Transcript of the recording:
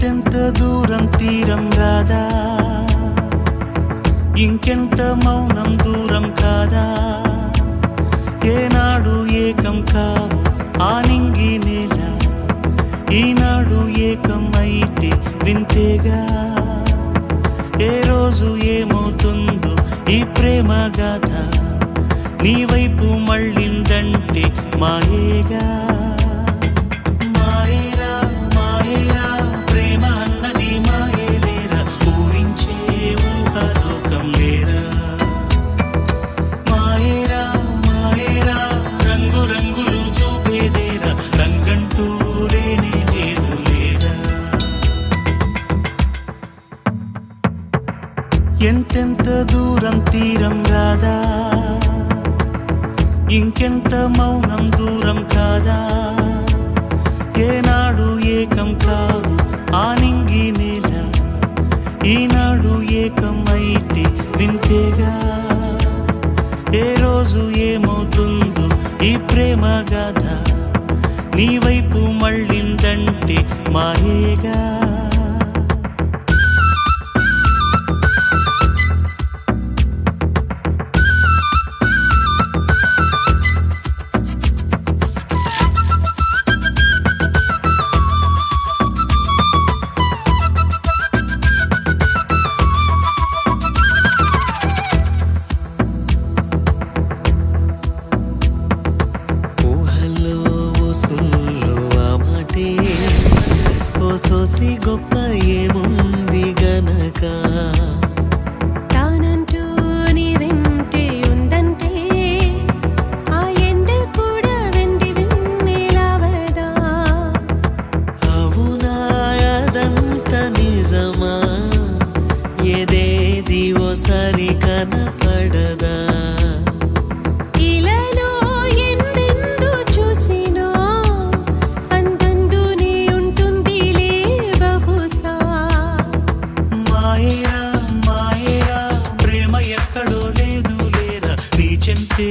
ఎంతెంత దూరం తీరం రాదా, ఇంకెంత మౌనం దూరం కాదా, ఏనాడు ఏకం కావు ఆ నింగి నేల, ఈనాడు ఏకం అయితే వింతేగా, ఏ రోజు ఏమవుతుందో ఈ ప్రేమ గాథ, నీ వైపు మళ్ళిందంటే మాయేగా. మాయేరా మాయేరా ప్రేమ అన్నది మాయేలేరా, ఊరించే ఊహలోకం లేరా. మాయేరా మాయేరా రంగు రంగులు చూపేదేరా, రంగంటూ లేనే లేదు లేరా. ఎంతెంత దూరం తీరం రాదా, ఇంకెంత మౌనం దూరం కాదా, ఏనాడు ఏకం కావు ఆ నింగి నేల, ఈనాడు ఏకం అయితే వింతేగా, ఏ రోజు ఏమవుతుందో ఈ ప్రేమ గాథ, నీ వైపు మళ్ళిందంటే మాయేగా. సోసి గొప్ప ఏముంది గనక, తానంటూ నీ వెంటే ఉందంటే ఆ ఎండ కూడా వెండి వెన్నెలవదా. అవునా అదంత నిజమా, ఏదేది ఓసారి కనపడదా. మాయేరా మాయేరా ప్రేమ ఎక్కడో లేదు లేరా, నీ చెంతే